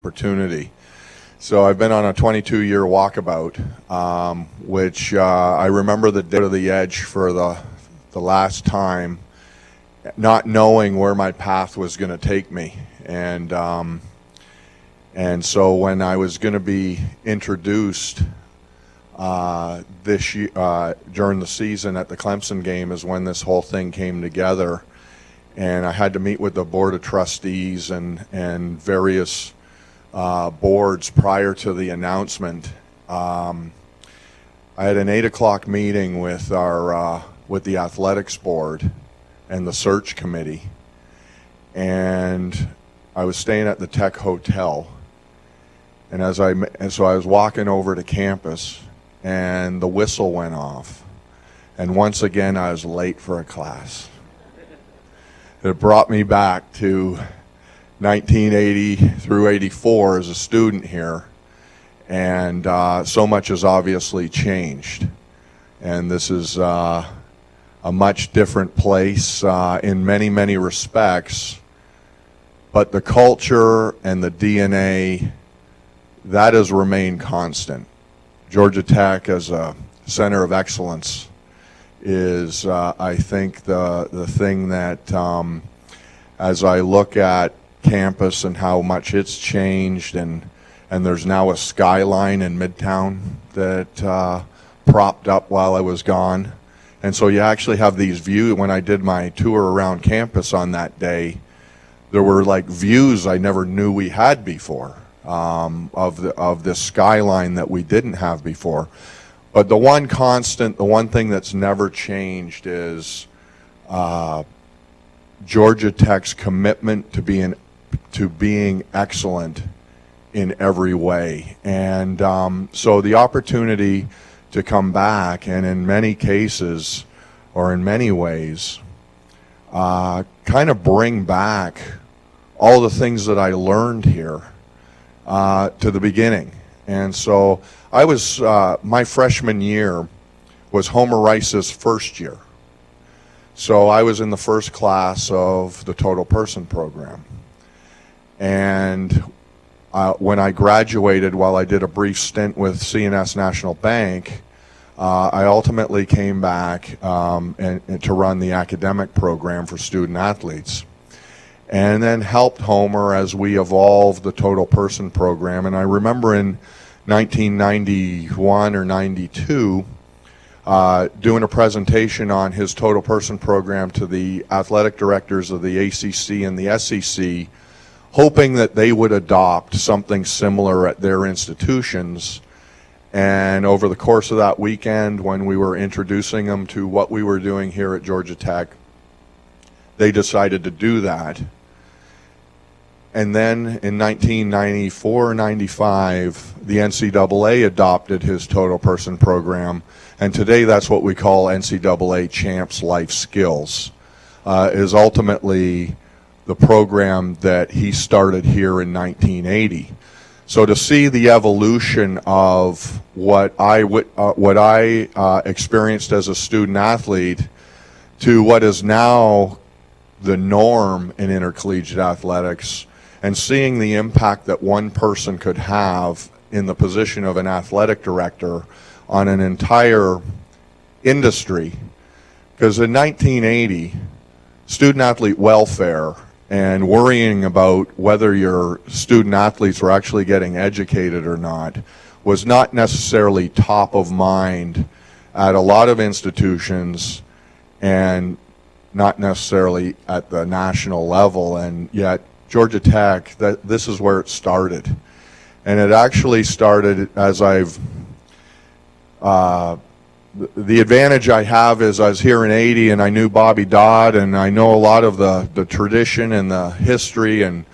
opportunity. So I've been on a 22-year walkabout, which I remember the day to the edge for the last time, not knowing where my path was going to take me. And so when I was going to be introduced this year, during the season at the Clemson game is when this whole thing came together. And I had to meet with the board of trustees and various boards prior to the announcement. I had an 8 o'clock meeting with the athletics board and the search committee, and I was staying at the Tech Hotel. And so I was walking over to campus, and the whistle went off, and once again I was late for a class. It brought me back to 1980 through 84 as a student here, and so much has obviously changed, and this is a much different place in many respects, but the culture and the DNA, that has remained constant. Georgia Tech as a center of excellence is I think the thing that as I look at campus and how much it's changed, and there's now a skyline in Midtown that propped up while I was gone, and so you actually have these views. When I did my tour around campus on that day, there were like views I never knew we had before of this skyline that we didn't have before. But the one constant, the one thing that's never changed is Georgia Tech's commitment to being excellent in every way. And so the opportunity to come back and in many cases, or in many ways, kind of bring back all the things that I learned here to the beginning. And so I was, my freshman year was Homer Rice's first year. So I was in the first class of the Total Person program. And when I graduated, while I did a brief stint with C&S National Bank, I ultimately came back and to run the academic program for student athletes, and then helped Homer as we evolved the Total Person program. And I remember in 1991 or 92 doing a presentation on his Total Person program to the athletic directors of the ACC and the SEC, hoping that they would adopt something similar at their institutions. And over the course of that weekend, when we were introducing them to what we were doing here at Georgia Tech, they decided to do that. And then in 1994-95, the NCAA adopted his Total Person program, and today that's what we call NCAA Champs Life Skills. Is ultimately the program that he started here in 1980. So to see the evolution of what I experienced as a student athlete to what is now the norm in intercollegiate athletics, and seeing the impact that one person could have in the position of an athletic director on an entire industry. Because in 1980, student athlete welfare and worrying about whether your student athletes were actually getting educated or not was not necessarily top of mind at a lot of institutions, and not necessarily at the national level. And yet Georgia Tech, this is where it started. And it actually started as the advantage I have is I was here in 80 and I knew Bobby Dodd, and I know a lot of the tradition and the history and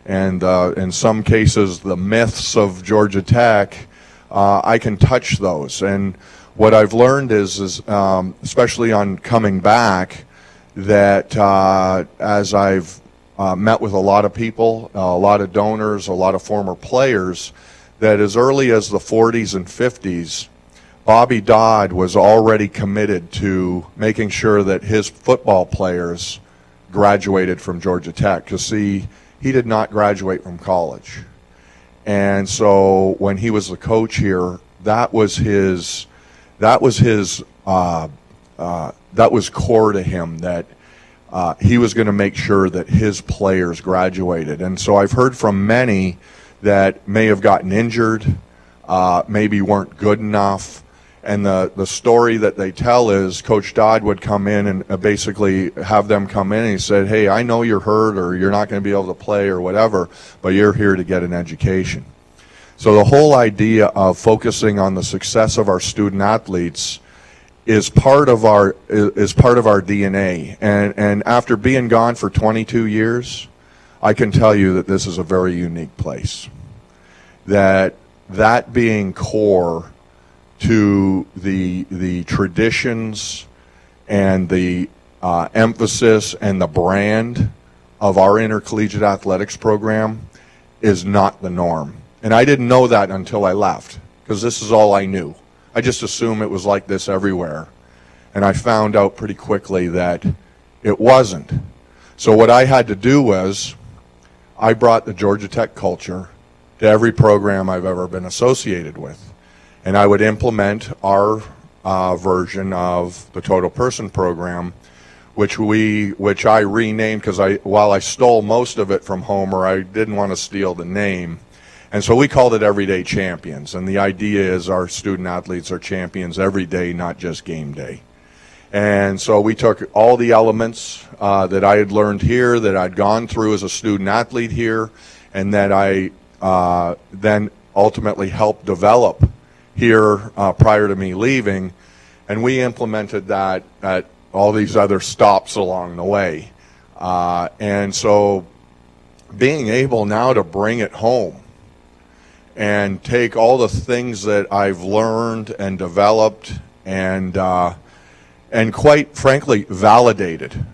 in some cases the myths of Georgia Tech. I can touch those. And what I've learned is especially on coming back, that as I've met with a lot of people, a lot of donors, a lot of former players, that as early as the 40s and 50s, Bobby Dodd was already committed to making sure that his football players graduated from Georgia Tech. Because see, he did not graduate from college. And so when he was the coach here, that was core to him, that he was going to make sure that his players graduated. And so I've heard from many that may have gotten injured, maybe weren't good enough. And the story that they tell is Coach Todd would come in and basically have them come in and he said, hey, I know you're hurt or you're not going to be able to play or whatever, but you're here to get an education. So the whole idea of focusing on the success of our student athletes is part of our DNA. And after being gone for 22 years, I can tell you that this is a very unique place. That being core to the traditions and the emphasis and the brand of our intercollegiate athletics program is not the norm. And I didn't know that until I left, because this is all I knew. I just assumed it was like this everywhere. And I found out pretty quickly that it wasn't. So what I had to do was I brought the Georgia Tech culture to every program I've ever been associated with. And I would implement our version of the Total Person program, which I renamed, because while I stole most of it from Homer, I didn't want to steal the name. And so we called it Everyday Champions. And the idea is our student athletes are champions every day, not just game day. And so we took all the elements that I had learned here, that I'd gone through as a student athlete here, and that I then ultimately helped develop here prior to me leaving, and we implemented that at all these other stops along the way. And so being able now to bring it home and take all the things that I've learned and developed and quite frankly validated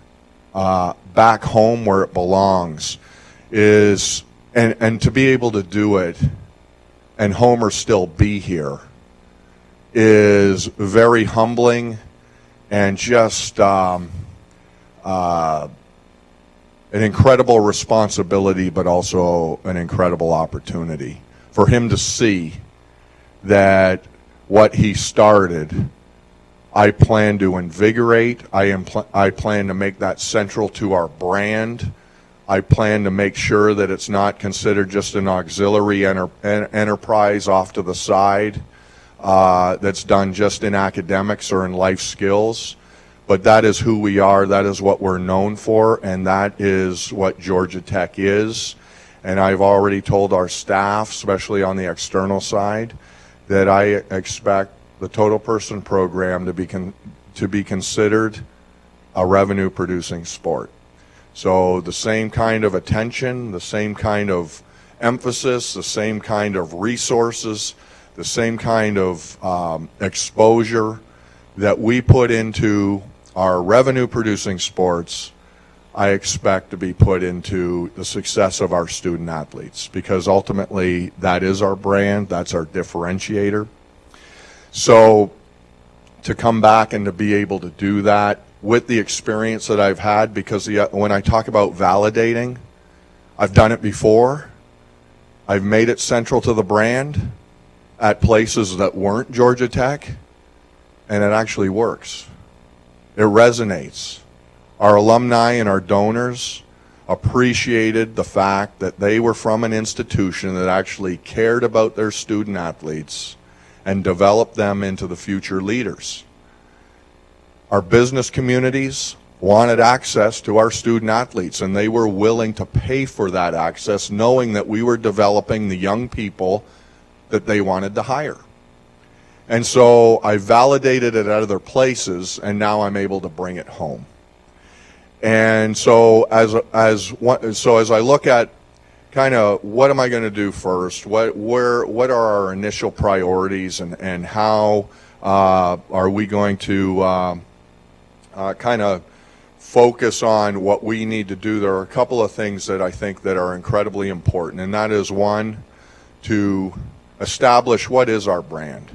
back home where it belongs is, and to be able to do it and Homer still be here is very humbling and just an incredible responsibility, but also an incredible opportunity for him to see that what he started, I plan to invigorate. I plan to make that central to our brand. I plan to make sure that it's not considered just an auxiliary enterprise off to the side that's done just in academics or in life skills. But that is who we are, that is what we're known for, and that is what Georgia Tech is. And I've already told our staff, especially on the external side, that I expect the Total Person program to be considered a revenue-producing sport. So the same kind of attention, the same kind of emphasis, the same kind of resources, the same kind of exposure that we put into our revenue-producing sports, I expect to be put into the success of our student athletes, because ultimately that is our brand, that's our differentiator. So to come back and to be able to do that with the experience that I've had, because when I talk about validating, I've done it before. I've made it central to the brand at places that weren't Georgia Tech, and it actually works. It resonates. Our alumni and our donors appreciated the fact that they were from an institution that actually cared about their student athletes and developed them into the future leaders. Our business communities wanted access to our student athletes, and they were willing to pay for that access, knowing that we were developing the young people that they wanted to hire. And so I validated it at other places, and now I'm able to bring it home. And so as I look at kind of what am I going to do first, what are our initial priorities, and how are we going to kind of focus on what we need to do, there are a couple of things that I think that are incredibly important, and that is, one, to establish what is our brand.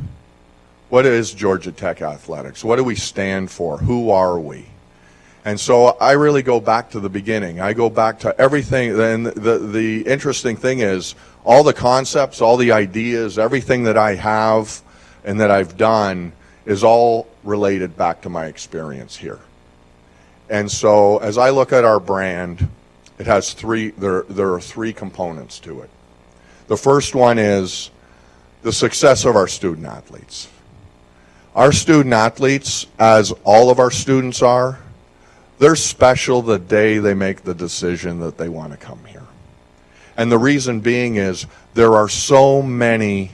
What is Georgia Tech Athletics? What do we stand for? Who are we? And so I really go back to the beginning. I go back to everything. And the interesting thing is all the concepts, all the ideas, everything that I have and that I've done is all related back to my experience here. And so as I look at our brand, it has there are three components to it. The first one is the success of our student athletes. Our student athletes, as all of our students are, they're special the day they make the decision that they want to come here. And the reason being is there are so many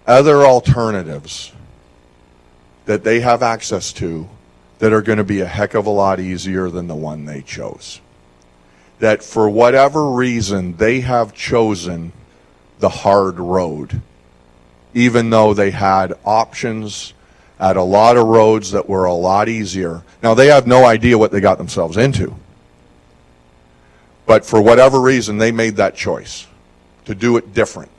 other alternatives that they have access to that are going to be a heck of a lot easier than the one they chose. That for whatever reason, they have chosen the hard road, even though they had options at a lot of roads that were a lot easier. Now, they have no idea what they got themselves into. But for whatever reason, they made that choice to do it different,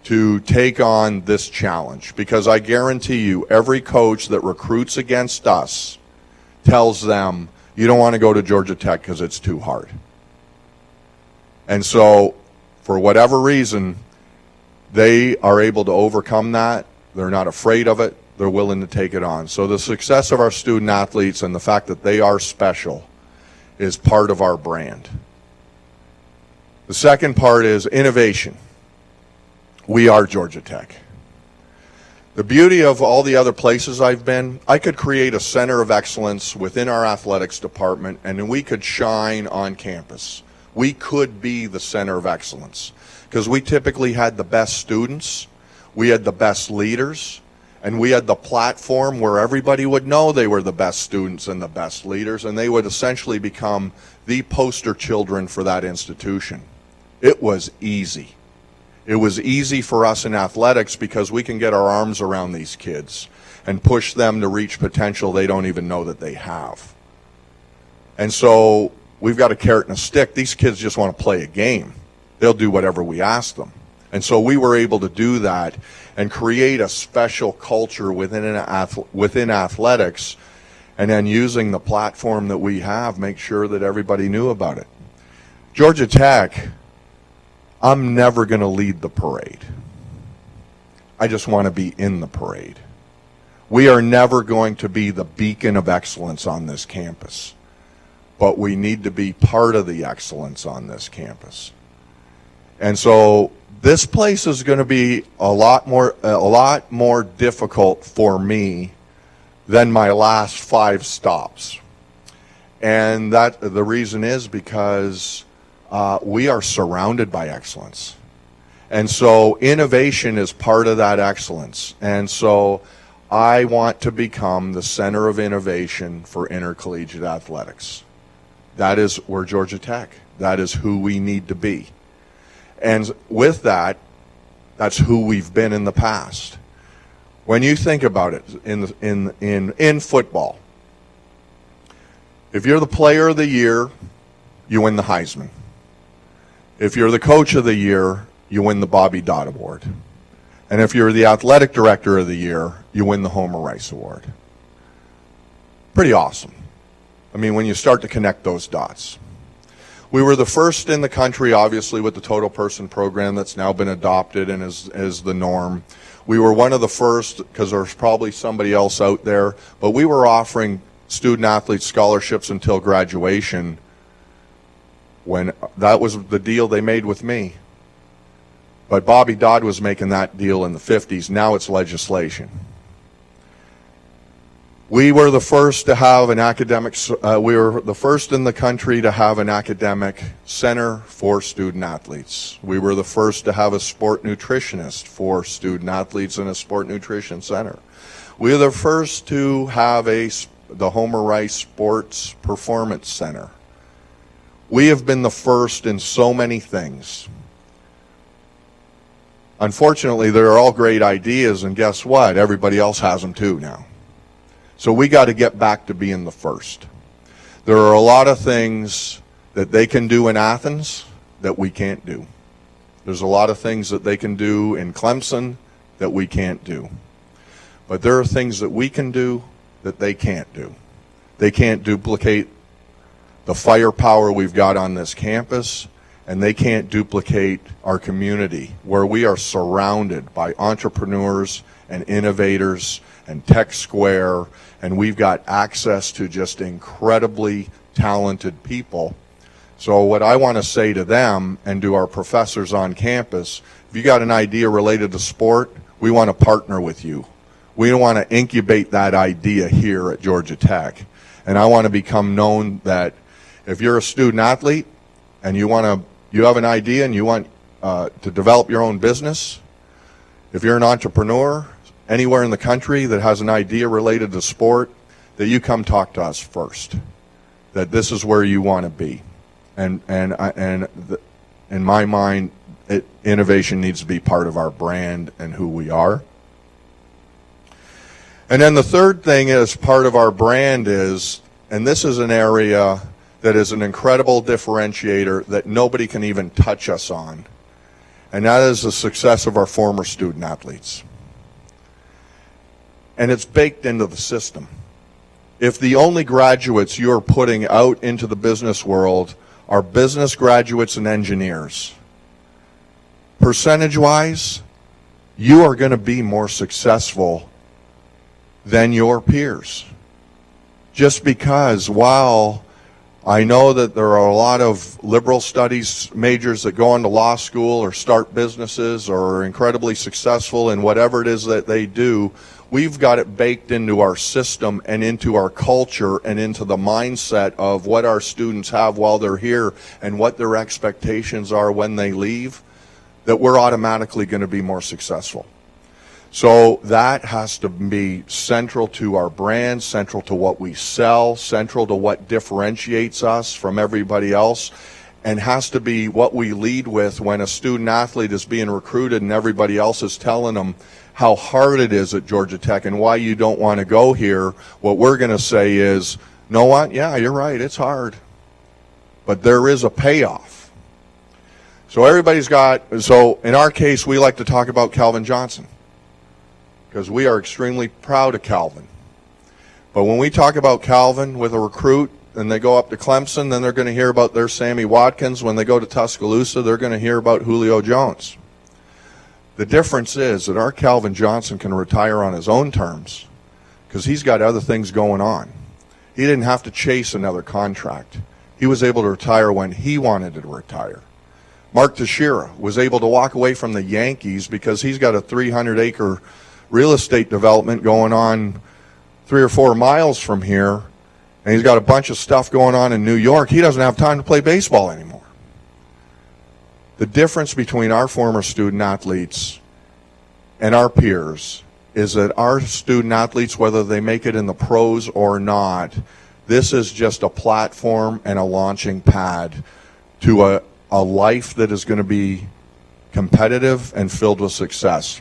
to take on this challenge. Because I guarantee you, every coach that recruits against us tells them, you don't want to go to Georgia Tech because it's too hard. And so, for whatever reason, they are able to overcome that. They're not afraid of it. They're willing to take it on. So the success of our student athletes and the fact that they are special is part of our brand. The second part is innovation. We are Georgia Tech. The beauty of all the other places I've been, I could create a center of excellence within our athletics department, and we could shine on campus. We could be the center of excellence because we typically had the best students, we had the best leaders, and we had the platform where everybody would know they were the best students and the best leaders, and they would essentially become the poster children for that institution. It was easy. It was easy for us in athletics because we can get our arms around these kids and push them to reach potential they don't even know that they have. And so we've got a carrot and a stick. These kids just want to play a game. They'll do whatever we ask them. And so we were able to do that and create a special culture within athletics, and then using the platform that we have, make sure that everybody knew about it. Georgia Tech, I'm never going to lead the parade. I just want to be in the parade. We are never going to be the beacon of excellence on this campus, but we need to be part of the excellence on this campus. And so this place is going to be a lot more difficult for me than my last 5 stops. And that the reason is because we are surrounded by excellence. And so innovation is part of that excellence. And so I want to become the center of innovation for intercollegiate athletics. That is, we're Georgia Tech. That is who we need to be. And with that, that's who we've been in the past. When you think about it, in football, if you're the player of the year, you win the Heisman. If you're the coach of the year, you win the Bobby Dodd Award. And if you're the athletic director of the year, you win the Homer Rice Award. Pretty awesome. I mean, when you start to connect those dots. We were the first in the country, obviously, with the total person program that's now been adopted and is the norm. We were one of the first, because there's probably somebody else out there, but we were offering student athlete scholarships until graduation when that was the deal they made with me. But Bobby Dodd was making that deal in the 50s. Now it's legislation. We were the first to have an academic, we were the first in the country to have an academic center for student athletes. We were the first to have a sport nutritionist for student athletes in a sport nutrition center. We were the first to have the Homer Rice Sports Performance Center. We have been the first in so many things. Unfortunately, they're all great ideas, and guess what? Everybody else has them too now. So we got to get back to being the first. There are a lot of things that they can do in Athens that we can't do. There's a lot of things that they can do in Clemson that we can't do. But there are things that we can do that they can't do. They can't duplicate the firepower we've got on this campus, and they can't duplicate our community where we are surrounded by entrepreneurs and innovators and Tech Square, and we've got access to just incredibly talented people. So what I want to say to them and to our professors on campus, if you got an idea related to sport, we want to partner with you. We want to incubate that idea here at Georgia Tech. And I want to become known that if you're a student athlete and you have an idea and you want to develop your own business, if you're an entrepreneur anywhere in the country that has an idea related to sport, that you come talk to us first, that this is where you want to be. And in my mind, innovation needs to be part of our brand and who we are. And then the third thing is part of our brand is, and this is an area that is an incredible differentiator that nobody can even touch us on, and that is the success of our former student athletes. And it's baked into the system. If the only graduates you're putting out into the business world are business graduates and engineers, percentage-wise, you are going to be more successful than your peers. Just because while I know that there are a lot of liberal studies majors that go into law school or start businesses or are incredibly successful in whatever it is that they do, we've got it baked into our system and into our culture and into the mindset of what our students have while they're here and what their expectations are when they leave, that we're automatically going to be more successful. So that has to be central to our brand, central to what we sell, central to what differentiates us from everybody else, and has to be what we lead with when a student athlete is being recruited and everybody else is telling them how hard it is at Georgia Tech and why you don't want to go here. What we're going to say is, know what? Yeah, you're right, it's hard. But there is a payoff. So so in our case, we like to talk about Calvin Johnson, because we are extremely proud of Calvin. But when we talk about Calvin with a recruit and they go up to Clemson, then they're going to hear about their Sammy Watkins. When they go to Tuscaloosa, they're going to hear about Julio Jones. The difference is that our Calvin Johnson can retire on his own terms because he's got other things going on. He didn't have to chase another contract. He was able to retire when he wanted to retire. Mark Teixeira was able to walk away from the Yankees because he's got a 300-acre real estate development going on 3 or 4 miles from here, and he's got a bunch of stuff going on in New York. He doesn't have time to play baseball anymore. The difference between our former student athletes and our peers is that our student athletes, whether they make it in the pros or not, this is just a platform and a launching pad to a life that is going to be competitive and filled with success.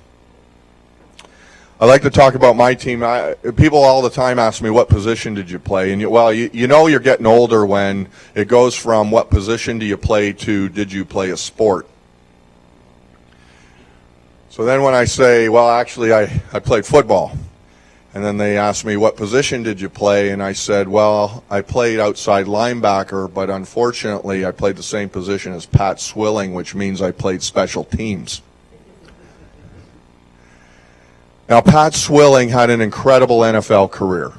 I like to talk about my team. People all the time ask me, what position did you play? And you know you're getting older when it goes from what position do you play to did you play a sport? So then when I say, well, actually I played football. And then they ask me, what position did you play? And I said, well, I played outside linebacker, but unfortunately I played the same position as Pat Swilling, which means I played special teams. Now, Pat Swilling had an incredible NFL career.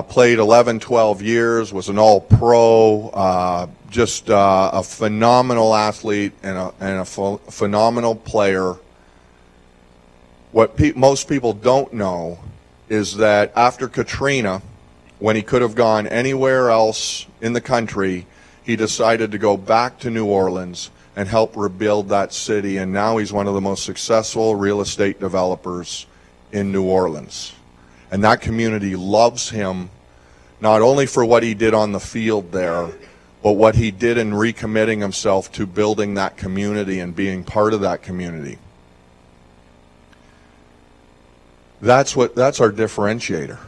Played 11, 12 years, was an all-pro, just a phenomenal athlete and a phenomenal player. What most people don't know is that after Katrina, when he could have gone anywhere else in the country, he decided to go back to New Orleans and help rebuild that city, and now he's one of the most successful real estate developers in New Orleans. And that community loves him, not only for what he did on the field there, but what he did in recommitting himself to building that community and being part of that community. That's our differentiator.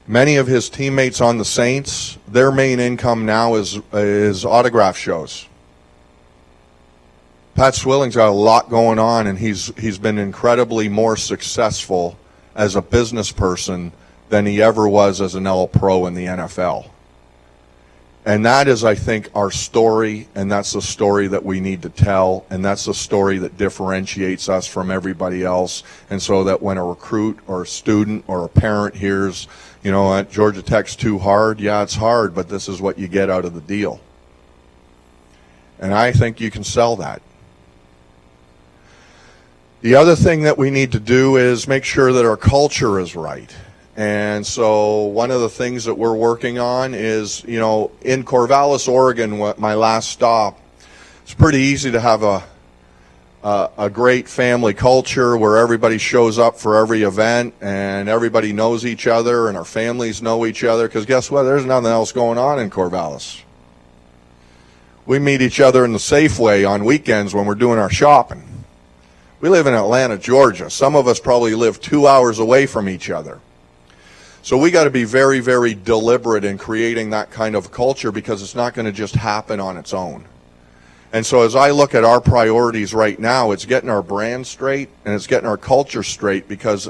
Many of his teammates on the Saints, their main income now is autograph shows. Pat Swilling's got a lot going on, and he's been incredibly more successful as a business person than he ever was as an All-Pro in the NFL. And that is, I think, our story, and that's the story that we need to tell, and that's the story that differentiates us from everybody else. And so that when a recruit or a student or a parent hears, you know what, Georgia Tech's too hard, yeah, it's hard, but this is what you get out of the deal. And I think you can sell that. The other thing that we need to do is make sure that our culture is right. And so one of the things that we're working on is, you know, in Corvallis, Oregon, my last stop, it's pretty easy to have a great family culture where everybody shows up for every event and everybody knows each other and our families know each other, because guess what? There's nothing else going on in Corvallis. We meet each other in the Safeway on weekends when we're doing our shopping. We live in Atlanta, Georgia. Some of us probably live 2 hours away from each other. So we got to be very, very deliberate in creating that kind of culture, because it's not going to just happen on its own. And so as I look at our priorities right now, it's getting our brand straight and it's getting our culture straight, because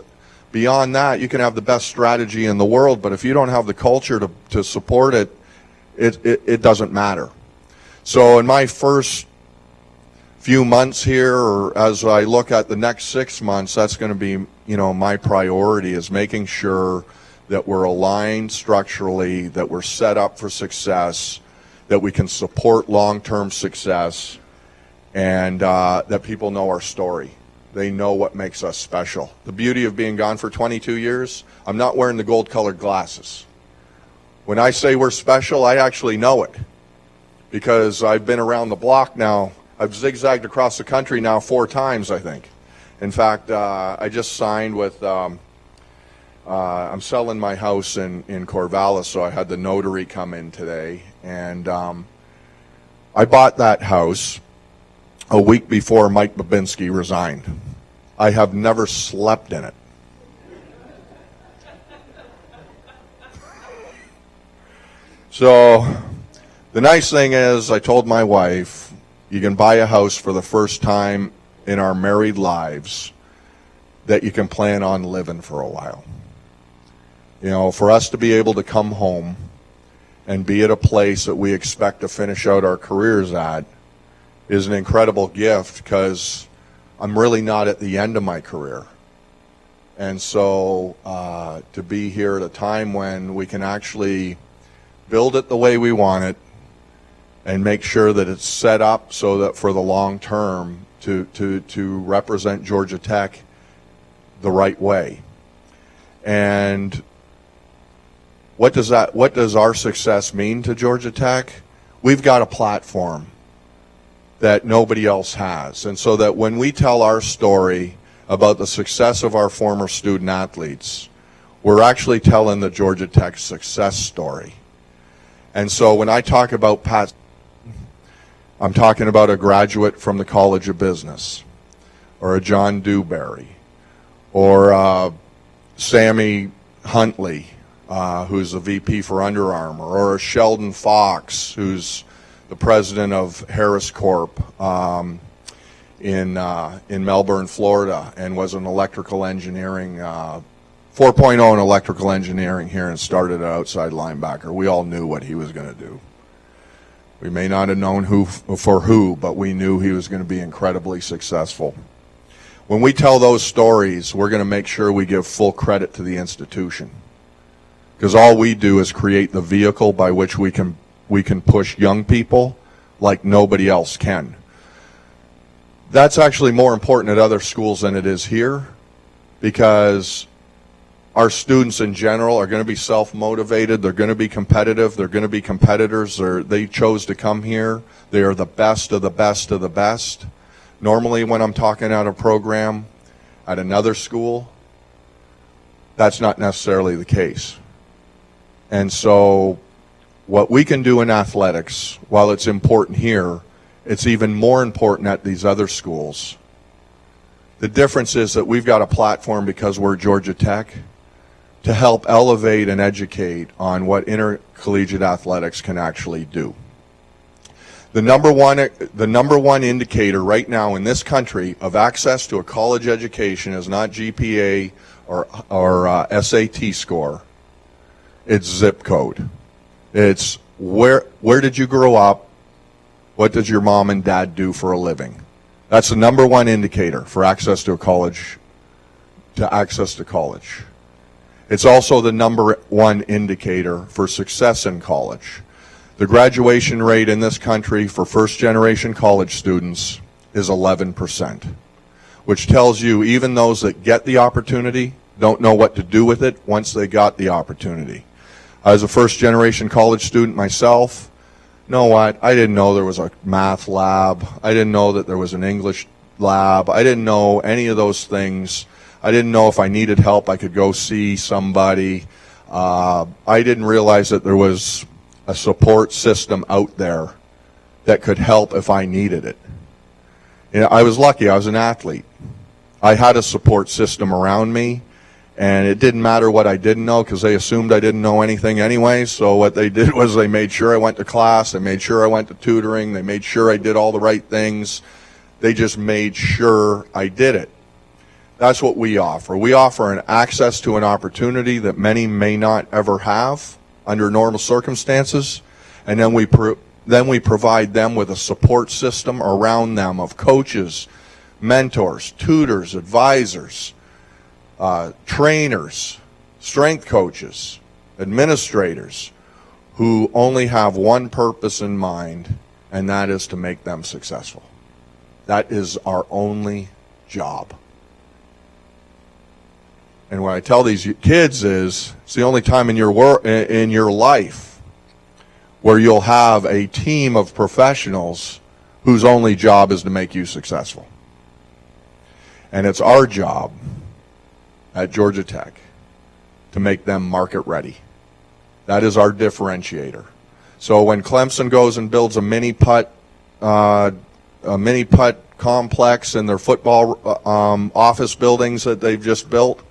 beyond that, you can have the best strategy in the world, but if you don't have the culture to support it, it doesn't matter. So in my first few months here, or as I look at the next 6 months, that's going to be, you know, my priority is making sure that we're aligned structurally, that we're set up for success, that we can support long-term success, and that people know our story. They know what makes us special. The beauty of being gone for 22 years, I'm not wearing the gold-colored glasses. When I say we're special, I actually know it, because I've been around the block now. I've zigzagged across the country now 4 times, I think. In fact, I just signed with... I'm selling my house in Corvallis, so I had the notary come in today, and I bought that house a week before Mike Babinski resigned. I have never slept in it. So the nice thing is, I told my wife, you can buy a house for the first time in our married lives that you can plan on living for a while. You know, for us to be able to come home and be at a place that we expect to finish out our careers at is an incredible gift, because I'm really not at the end of my career. And so to be here at a time when we can actually build it the way we want it and make sure that it's set up so that for the long term to represent Georgia Tech the right way. And what does our success mean to Georgia Tech? We've got a platform that nobody else has. And so that when we tell our story about the success of our former student athletes, we're actually telling the Georgia Tech success story. And so when I talk about Pat, I'm talking about a graduate from the College of Business, or a John Dewberry, or Sammy Huntley, who's the VP for Under Armour, or a Sheldon Fox, who's the president of Harris Corp in Melbourne, Florida, and was an electrical engineering 4.0 in electrical engineering here and started at outside linebacker. We all knew what he was going to do. We may not have known who, but we knew he was going to be incredibly successful. When we tell those stories, we're going to make sure we give full credit to the institution, because all we do is create the vehicle by which we can push young people like nobody else can. That's actually more important at other schools than it is here, because our students in general are going to be self-motivated. They're going to be competitive. They're going to be competitors. They chose to come here. They are the best of the best of the best. Normally when I'm talking at a program at another school, that's not necessarily the case. And so what we can do in athletics, while it's important here, it's even more important at these other schools. The difference is that we've got a platform, because we're Georgia Tech, to help elevate and educate on what intercollegiate athletics can actually do. The number one indicator right now in this country of access to a college education is not GPA or SAT score. It's zip code. It's where did you grow up? What does your mom and dad do for a living? That's the number one indicator for access to a college, It's also the number one indicator for success in college. The graduation rate in this country for first-generation college students is 11%, which tells you even those that get the opportunity don't know what to do with it once they got the opportunity. I was a first-generation college student myself. You know what? I didn't know there was a math lab. I didn't know that there was an English lab. I didn't know any of those things. I didn't know if I needed help, I could go see somebody. I didn't realize that there was a support system out there that could help if I needed it. You know, I was lucky. I was an athlete. I had a support system around me, and it didn't matter what I didn't know because they assumed I didn't know anything anyway. So what they did was they made sure I went to class. They made sure I went to tutoring. They made sure I did all the right things. They just made sure I did it. That's what we offer. We offer an access to an opportunity that many may not ever have under normal circumstances, and then we provide them with a support system around them of coaches, mentors, tutors, advisors, trainers, strength coaches, administrators, who only have one purpose in mind, and that is to make them successful. That is our only job. And what I tell these kids is, it's the only time in your life where you'll have a team of professionals whose only job is to make you successful. And it's our job at Georgia Tech to make them market ready. That is our differentiator. So when Clemson goes and builds a mini putt complex in their football office buildings that they've just built,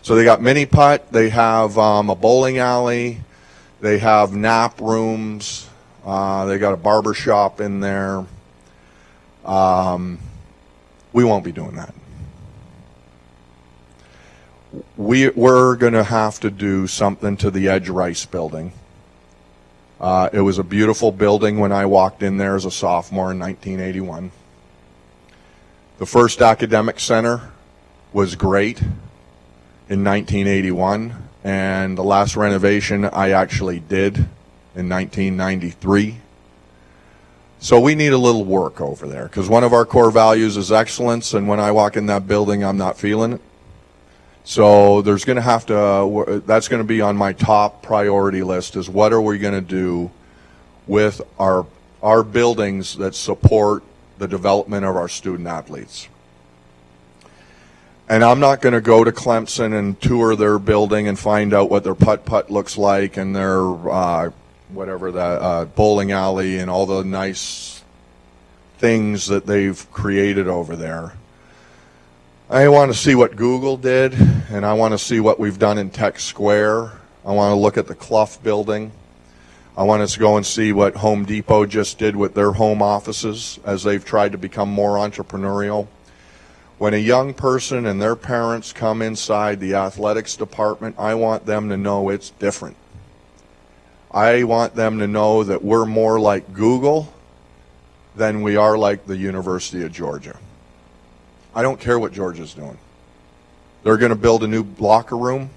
so they got mini putt, they have a bowling alley, they have nap rooms, they got a barber shop in there. We won't be doing that. We're going to have to do something to the Edge Rice building. It was a beautiful building when I walked in there as a sophomore in 1981. The first academic center was great in 1981, and the last renovation I actually did in 1993. So we need a little work over there, because one of our core values is excellence, and when I walk in that building, I'm not feeling it. So there's going to have to, that's going to be on my top priority list, is what are we going to do with our buildings that support the development of our student athletes. And I'm not going to go to Clemson and tour their building and find out what their putt-putt looks like and their bowling alley and all the nice things that they've created over there. I want to see what Google did, and I want to see what we've done in Tech Square. I want to look at the Clough building. I want us to go and see what Home Depot just did with their home offices as they've tried to become more entrepreneurial. When a young person and their parents come inside the athletics department, I want them to know it's different. I want them to know that we're more like Google than we are like the University of Georgia. I don't care what Georgia's doing. They're going to build a new locker room.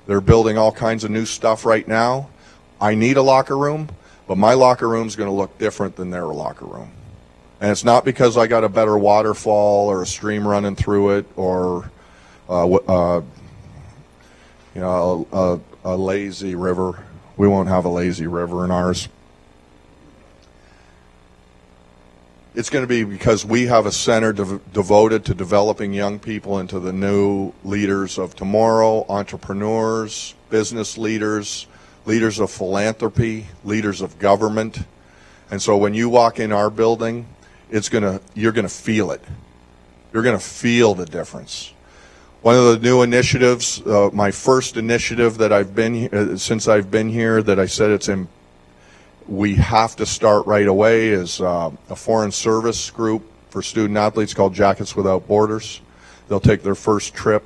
They're building all kinds of new stuff right now. I need a locker room, but my locker room's going to look different than their locker room. And it's not because I got a better waterfall or a stream running through it or a lazy river. We won't have a lazy river in ours. It's going to be because we have a center devoted to developing young people into the new leaders of tomorrow, entrepreneurs, business leaders, leaders of philanthropy, leaders of government. And so when you walk in our building, you're going to feel it. You're going to feel the difference. One of the new initiatives, my first initiative that since I've been here, that I said we have to start right away, is a foreign service group for student athletes called Jackets Without Borders. They'll take their first trip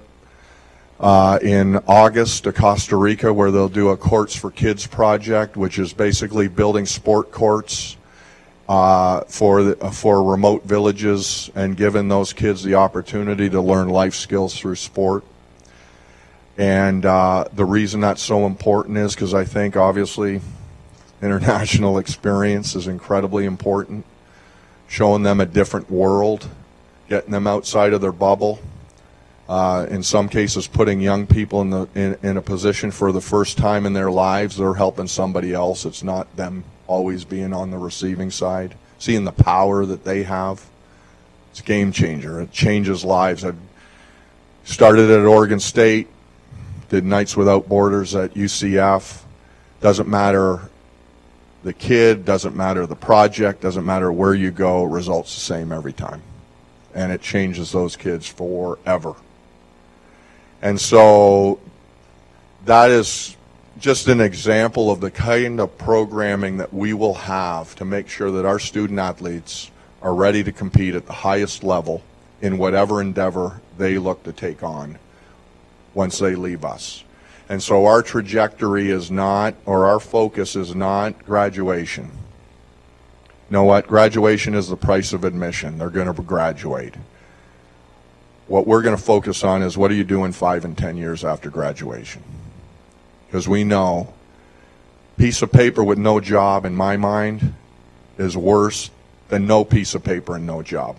in August to Costa Rica, where they'll do a Courts for Kids project, which is basically building sport courts for remote villages and giving those kids the opportunity to learn life skills through sport. And the reason that's so important is because I think, obviously, international experience is incredibly important. Showing them a different world, getting them outside of their bubble. In some cases, putting young people in a position for the first time in their lives, they're helping somebody else. It's not them always being on the receiving side. Seeing the power that they have, it's a game changer. It changes lives. I started at Oregon State, did Nights Without Borders at UCF. Doesn't matter the kid, doesn't matter the project, doesn't matter where you go, results the same every time. And it changes those kids forever. And so that is just an example of the kind of programming that we will have to make sure that our student athletes are ready to compete at the highest level in whatever endeavor they look to take on once they leave us. And so our trajectory is not, or our focus is not graduation. You know what? Graduation is the price of admission. They're going to graduate. What we're going to focus on is, what are you doing 5 and 10 years after graduation? Because we know a piece of paper with no job, in my mind, is worse than no piece of paper and no job.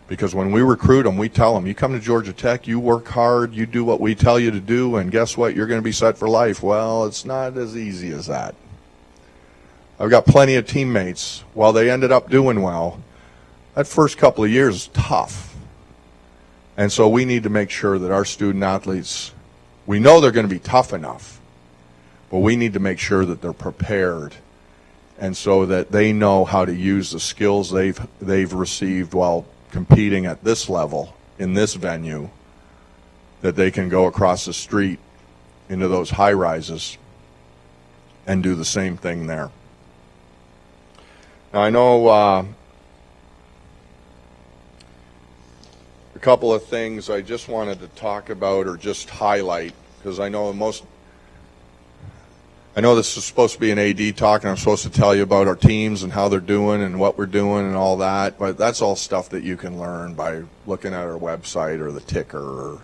Because when we recruit them, we tell them, you come to Georgia Tech, you work hard, you do what we tell you to do, and guess what? You're going to be set for life. Well, it's not as easy as that. I've got plenty of teammates, while they ended up doing well, that first couple of years is tough. And so we need to make sure that our student athletes, we know they're going to be tough enough, but we need to make sure that they're prepared, and so that they know how to use the skills they've received while competing at this level in this venue, that they can go across the street into those high rises and do the same thing there. Now, I know a couple of things I just wanted to talk about or just highlight, because I know this is supposed to be an AD talk, and I'm supposed to tell you about our teams and how they're doing and what we're doing and all that, but that's all stuff that you can learn by looking at our website or the ticker. Or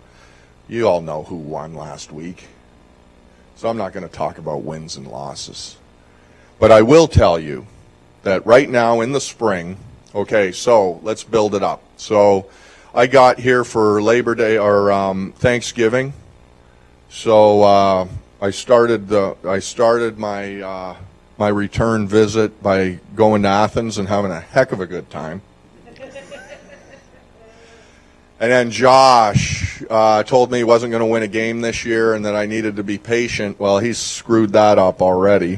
you all know who won last week, so I'm not going to talk about wins and losses. But I will tell you that right now in the spring, okay, so let's build it up. So I got here for Labor Day or Thanksgiving, so I started my my return visit by going to Athens and having a heck of a good time. And then Josh told me he wasn't going to win a game this year and that I needed to be patient. Well, he's screwed that up already.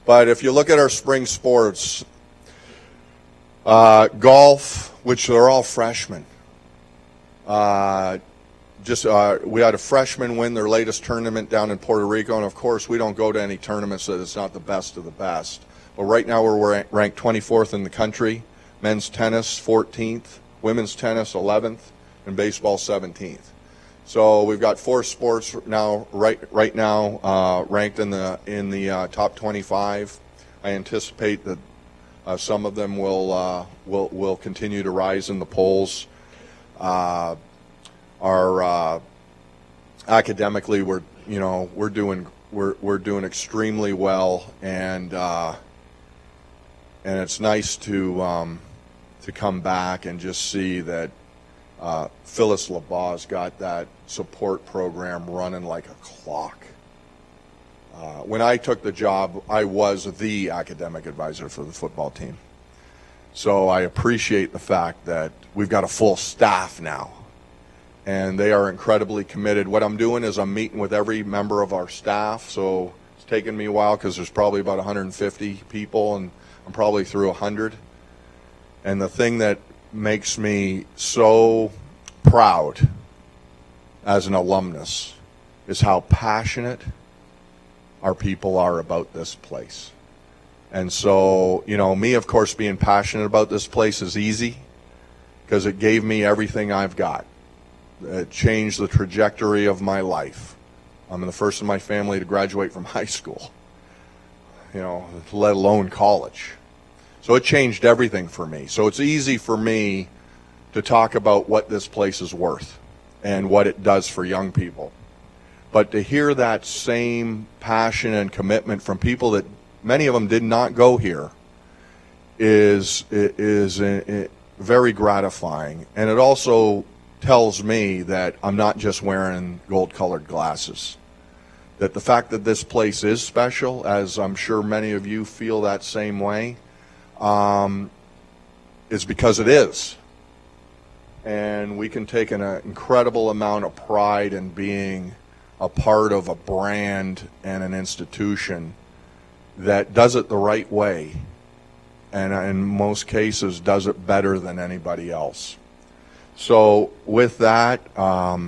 But if you look at our spring sports, golf, which they're all freshmen. We had a freshman win their latest tournament down in Puerto Rico, and of course we don't go to any tournaments that it's not the best of the best. But right now we're ranked 24th in the country, men's tennis 14th, women's tennis 11th, and baseball 17th. So we've got 4 sports now right now ranked in the top 25. I anticipate that some of them will continue to rise in the polls. Academically, we're doing extremely well, and it's nice to come back and just see that Phyllis LeBau's got that support program running like a clock. When I took the job, I was the academic advisor for the football team, so I appreciate the fact that we've got a full staff now. And they are incredibly committed. What I'm doing is I'm meeting with every member of our staff. So it's taken me a while because there's probably about 150 people, and I'm probably through 100. And the thing that makes me so proud as an alumnus is how passionate our people are about this place. And so, me, of course, being passionate about this place is easy because it gave me everything I've got. It changed the trajectory of my life. I'm the first in my family to graduate from high school, let alone college. So it changed everything for me. So it's easy for me to talk about what this place is worth and what it does for young people. But to hear that same passion and commitment from people that many of them did not go here is very gratifying. And it also tells me that I'm not just wearing gold-colored glasses. That the fact that this place is special, as I'm sure many of you feel that same way, is because it is. And we can take an incredible amount of pride in being a part of a brand and an institution that does it the right way, and in most cases does it better than anybody else. So with that, I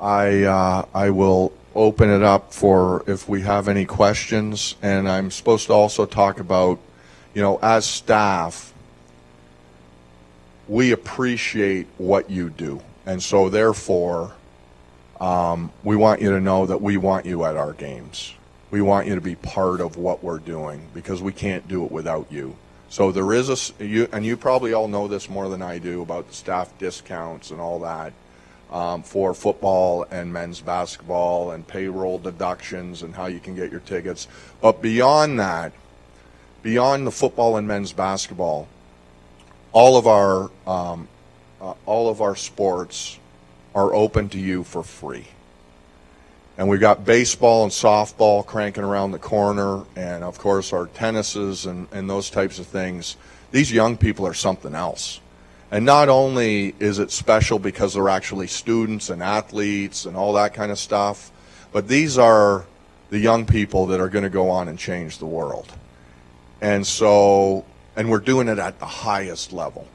will open it up for if we have any questions. And I'm supposed to also talk about, as staff, we appreciate what you do. And so therefore, we want you to know that we want you at our games. We want you to be part of what we're doing because we can't do it without you. So there is and you probably all know this more than I do about the staff discounts and all that for football and men's basketball and payroll deductions and how you can get your tickets. But beyond that, beyond the football and men's basketball, all of our sports are open to you for free. And we've got baseball and softball cranking around the corner, and of course our tennises and those types of things. These young people are something else. And not only is it special because they're actually students and athletes and all that kind of stuff, but these are the young people that are going to go on and change the world. And we're doing it at the highest level.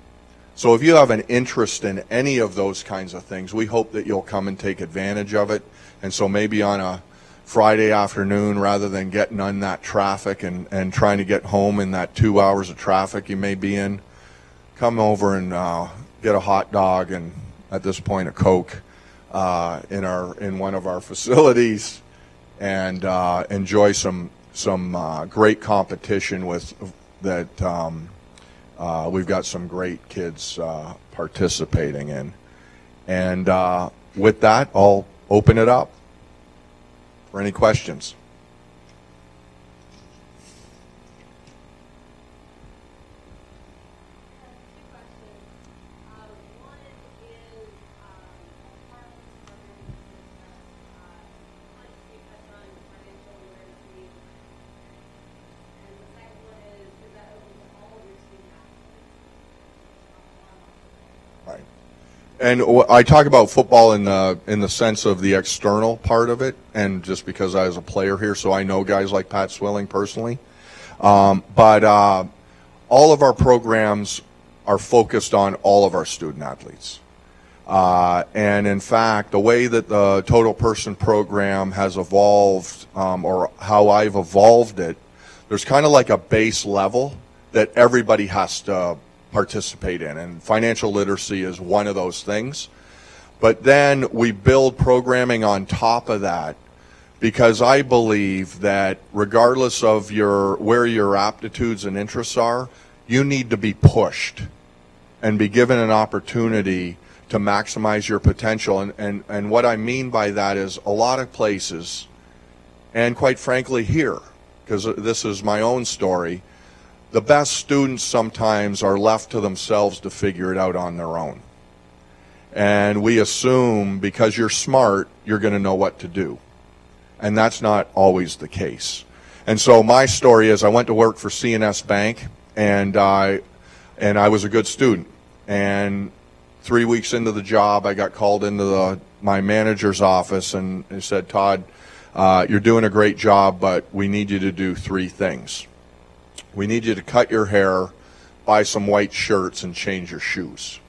So if you have an interest in any of those kinds of things, we hope that you'll come and take advantage of it. And so maybe on a Friday afternoon, rather than getting on that traffic and trying to get home in that 2 hours of traffic you may be in, come over and get a hot dog and, at this point, a Coke in one of our facilities and enjoy some great competition that we've got some great kids participating in. And with that, I'll open it up for any questions. And I talk about football in the sense of the external part of it, and just because I was a player here, so I know guys like Pat Swilling personally. But all of our programs are focused on all of our student athletes. And in fact, the way that the Total Person program has evolved, or how I've evolved it, there's kind of like a base level that everybody has to participate in, and financial literacy is one of those things. But then we build programming on top of that, because I believe that regardless of where your aptitudes and interests are, you need to be pushed and be given an opportunity to maximize your potential. And what I mean by that is a lot of places, and quite frankly here, because this is my own story, the best students sometimes are left to themselves to figure it out on their own. And we assume because you're smart, you're going to know what to do. And that's not always the case. And so my story is I went to work for C&S Bank, and I was a good student. And 3 weeks into the job, I got called into my manager's office, and he said, "Todd, you're doing a great job, but we need you to do 3 things. We need you to cut your hair, buy some white shirts, and change your shoes."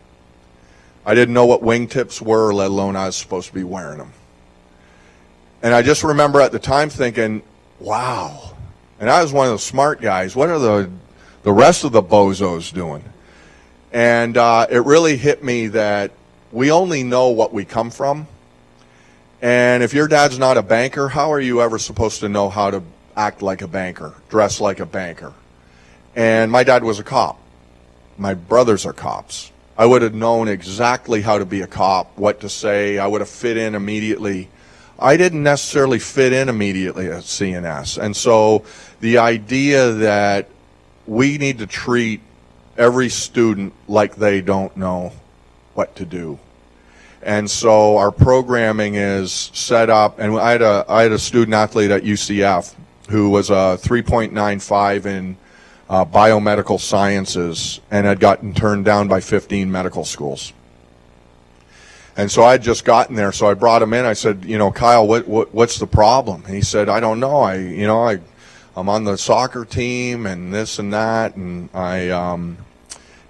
I didn't know what wingtips were, let alone I was supposed to be wearing them. And I just remember at the time thinking, wow. And I was one of the smart guys. What are the rest of the bozos doing? And it really hit me that we only know what we come from. And if your dad's not a banker, how are you ever supposed to know how to act like a banker, dress like a banker? And my dad was a cop. My brothers are cops. I would have known exactly how to be a cop, what to say. I would have fit in immediately. I didn't necessarily fit in immediately at CNS. And so the idea that we need to treat every student like they don't know what to do. And so our programming is set up, and I had a student athlete at UCF who was a 3.95 in biomedical sciences and had gotten turned down by 15 medical schools. And so I had just gotten there, so I brought him in. I said, Kyle, what's the problem? And he said, I don't know. I'm on the soccer team and this and that, and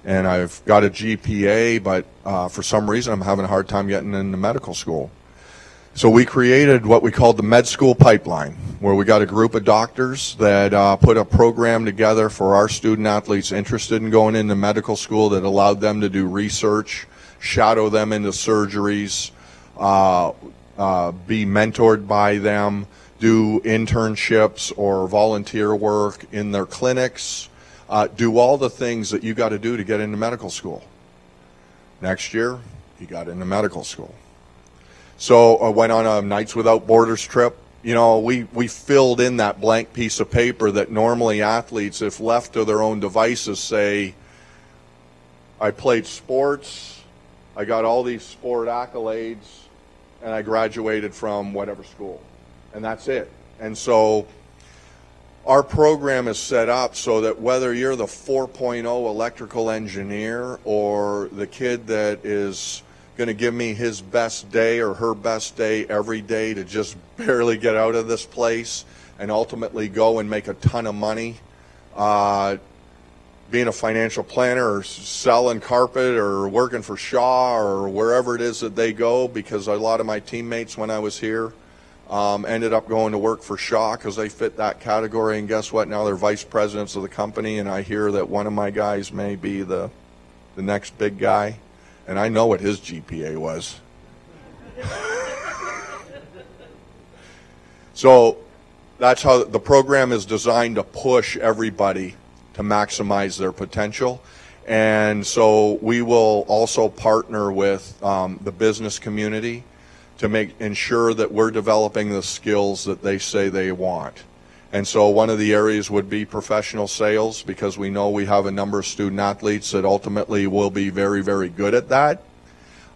I've got a GPA, but for some reason I'm having a hard time getting into medical school. So we created what we called the med school pipeline, where we got a group of doctors that put a program together for our student athletes interested in going into medical school that allowed them to do research, shadow them into surgeries, be mentored by them, do internships or volunteer work in their clinics, do all the things that you got to do to get into medical school. Next year, he got into medical school. So I went on a Nights Without Borders trip. We filled in that blank piece of paper that normally athletes, if left to their own devices, say, I played sports, I got all these sport accolades, and I graduated from whatever school. And that's it. And so our program is set up so that whether you're the 4.0 electrical engineer or the kid that is going to give me his best day or her best day every day to just barely get out of this place and ultimately go and make a ton of money, being a financial planner or selling carpet or working for Shaw or wherever it is that they go, because a lot of my teammates when I was here ended up going to work for Shaw because they fit that category, and guess what? Now they're vice presidents of the company, and I hear that one of my guys may be the next big guy, and I know what his GPA was. So that's how the program is designed, to push everybody to maximize their potential. And so we will also partner with the business community to ensure that we're developing the skills that they say they want. And so one of the areas would be professional sales, because we know we have a number of student athletes that ultimately will be very, very good at that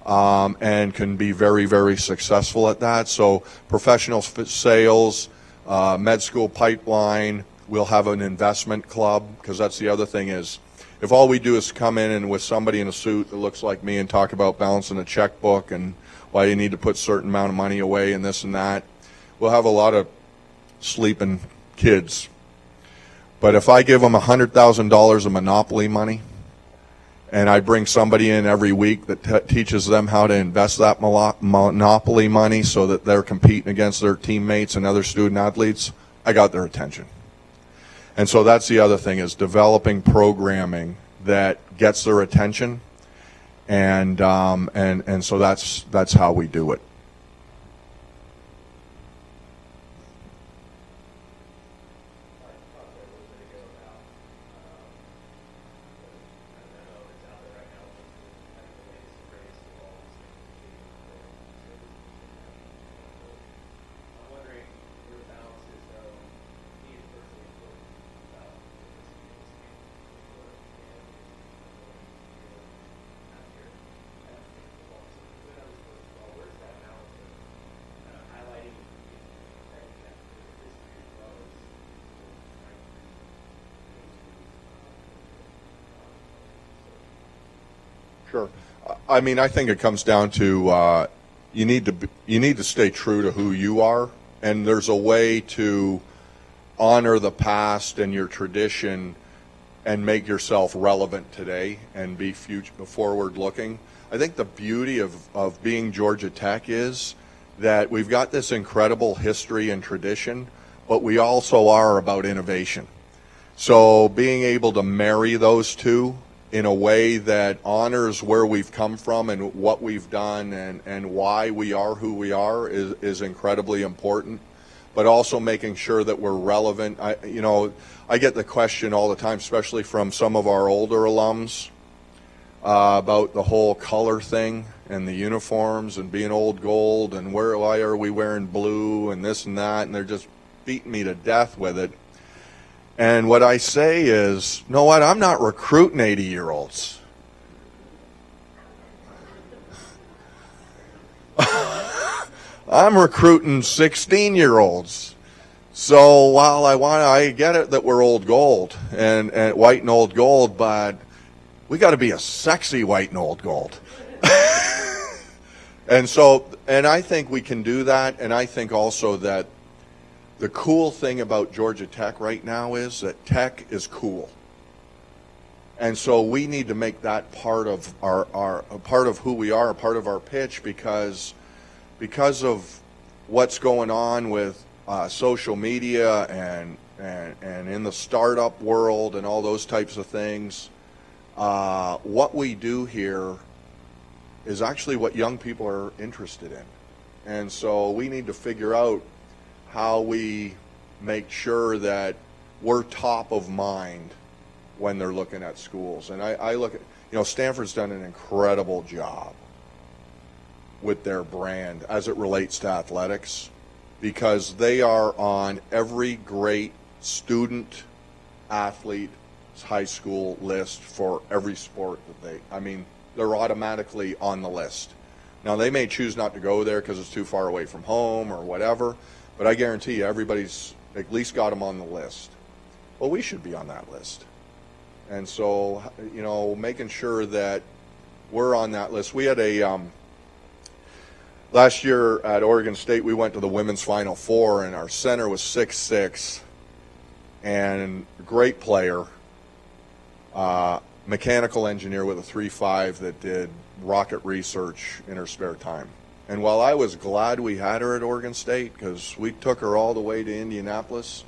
and can be very, very successful at that. So professional sales, med school pipeline, we'll have an investment club, because that's the other thing is, if all we do is come in and with somebody in a suit that looks like me and talk about balancing a checkbook and why you need to put a certain amount of money away and this and that, we'll have a lot of sleeping kids. But if I give them $100,000 of Monopoly money, and I bring somebody in every week that teaches them how to invest that Monopoly money so that they're competing against their teammates and other student athletes, I got their attention. And so that's the other thing, is developing programming that gets their attention, and so that's how we do it. Sure. I mean, I think it comes down to you need to stay true to who you are, and there's a way to honor the past and your tradition and make yourself relevant today and be forward looking. I think the beauty of being Georgia Tech is that we've got this incredible history and tradition, but we also are about innovation. So being able to marry those two in a way that honors where we've come from and what we've done and why we are who we are is incredibly important. But also making sure that we're relevant. I get the question all the time, especially from some of our older alums, about the whole color thing and the uniforms and being old gold and why are we wearing blue and this and that, and they're just beating me to death with it. And what I say is, you know what, I'm not recruiting 80-year-olds. I'm recruiting 16-year-olds. So while I get it that we're old gold and white and old gold, but we got to be a sexy white and old gold. And I think we can do that. And I think also that the cool thing about Georgia Tech right now is that tech is cool. And so we need to make that part of our part of who we are, a part of our pitch, because of what's going on with social media and in the startup world and all those types of things. What we do here is actually what young people are interested in. And so we need to figure out how we make sure that we're top of mind when they're looking at schools. And I look at, Stanford's done an incredible job with their brand as it relates to athletics, because they are on every great student athlete high school list for every sport that they're automatically on the list. Now, they may choose not to go there because it's too far away from home or whatever, but I guarantee you everybody's at least got them on the list. Well, we should be on that list. And so, making sure that we're on that list. We had last year at Oregon State, we went to the women's Final Four, and our center was 6'6", and a great player, mechanical engineer with a 3.5 that did rocket research in her spare time. And while I was glad we had her at Oregon State because we took her all the way to Indianapolis,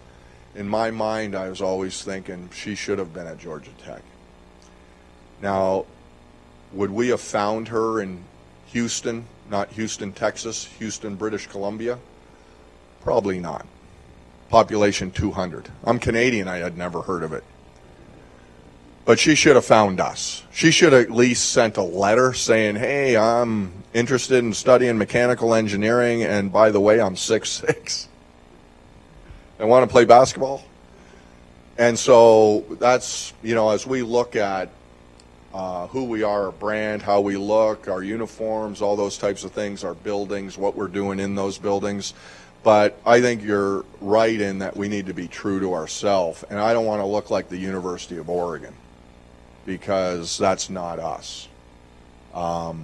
in my mind I was always thinking she should have been at Georgia Tech. Now, would we have found her in Houston, not Houston, Texas, Houston, British Columbia? Probably not. Population 200. I'm Canadian, I had never heard of it. But she should have found us. She should have at least sent a letter saying, hey, I'm interested in studying mechanical engineering, and by the way, I'm 6'6". I want to play basketball. And so that's, as we look at who we are, our brand, how we look, our uniforms, all those types of things, our buildings, what we're doing in those buildings. But I think you're right in that we need to be true to ourselves. And I don't want to look like the University of Oregon, because that's not us. I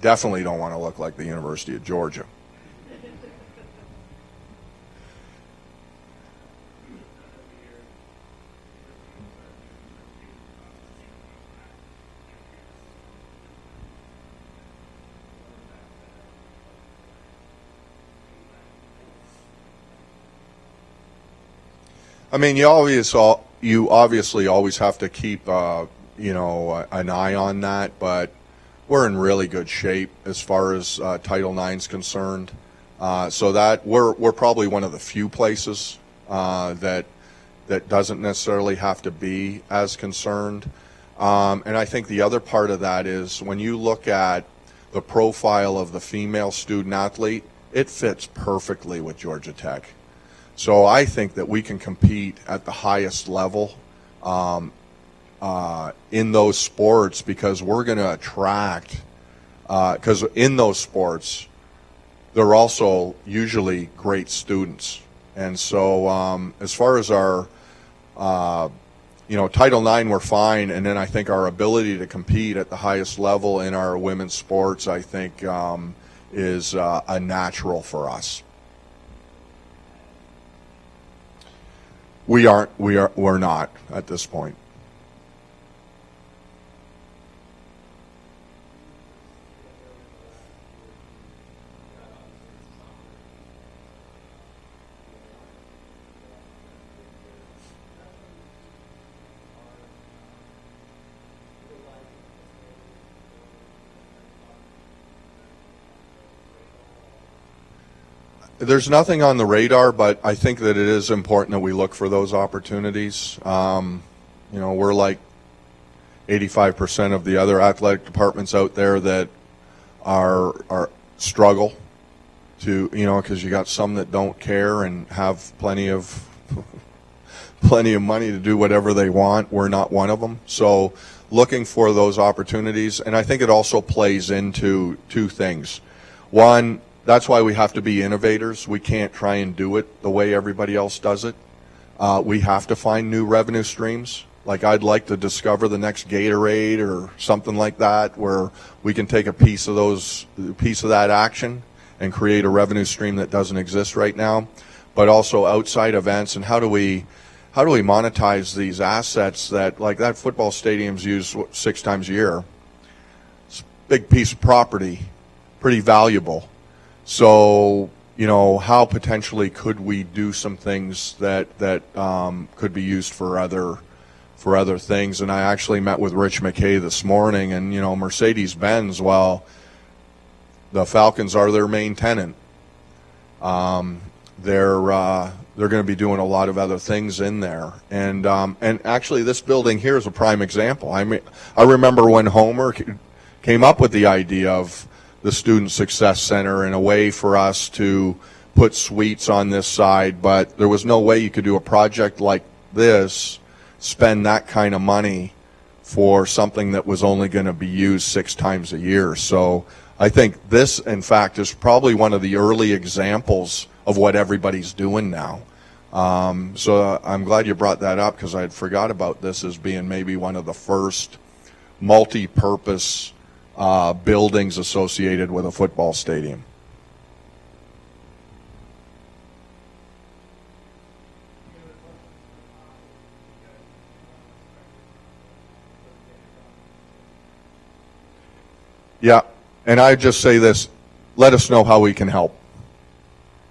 definitely don't want to look like the University of Georgia. You obviously always have to keep an eye on that, but we're in really good shape as far as Title IX is concerned. So that we're probably one of the few places that doesn't necessarily have to be as concerned. And I think the other part of that is when you look at the profile of the female student athlete, it fits perfectly with Georgia Tech. So I think that we can compete at the highest level in those sports, because we're going to attract, because in those sports, they're also usually great students. And so as far as our, Title IX, we're fine. And then I think our ability to compete at the highest level in our women's sports, I think, is a natural for us. We're not at this point. there's nothing on the radar, but I think that it is important that we look for those opportunities. We're like 85% of the other athletic departments out there that are struggle to, because you got some that don't care and have plenty of money to do whatever they want. We're not one of them. So looking for those opportunities, and I think it also plays into two things. One, that's why we have to be innovators. We can't try and do it the way everybody else does it. We have to find new revenue streams. Like I'd like to discover the next Gatorade or something like that, where we can take a piece of that action and create a revenue stream that doesn't exist right now. But also outside events, and how do we monetize these assets that, like that football stadium's used 6 times a year. It's a big piece of property, pretty valuable. So, how potentially could we do some things that could be used for other things? And I actually met with Rich McKay this morning, and Mercedes-Benz, well, the Falcons are their main tenant. They're going to be doing a lot of other things in there, and actually this building here is a prime example. I remember when Homer came up with the idea of the Student Success Center and a way for us to put suites on this side, but there was no way you could do a project like this, spend that kind of money for something that was only going to be used 6 times a year. So I think this, in fact, is probably one of the early examples of what everybody's doing now. So I'm glad you brought that up, because I had forgot about this as being maybe one of the first multi-purpose buildings associated with a football stadium. Yeah, and I just say this, let us know how we can help.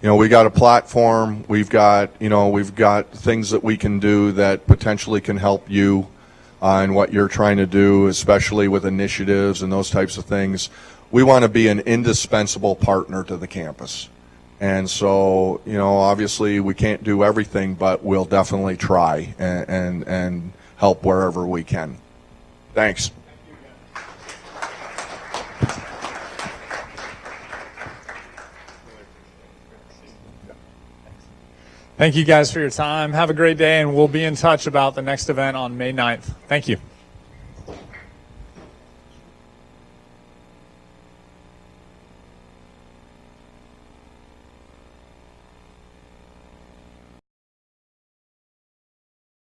We got a platform, we've got things that we can do that potentially can help you in what you're trying to do, especially with initiatives and those types of things. We want to be an indispensable partner to the campus. And so, obviously we can't do everything, but we'll definitely try and help wherever we can. Thanks. Thank you guys for your time. Have a great day, and we'll be in touch about the next event on May 9th. Thank you.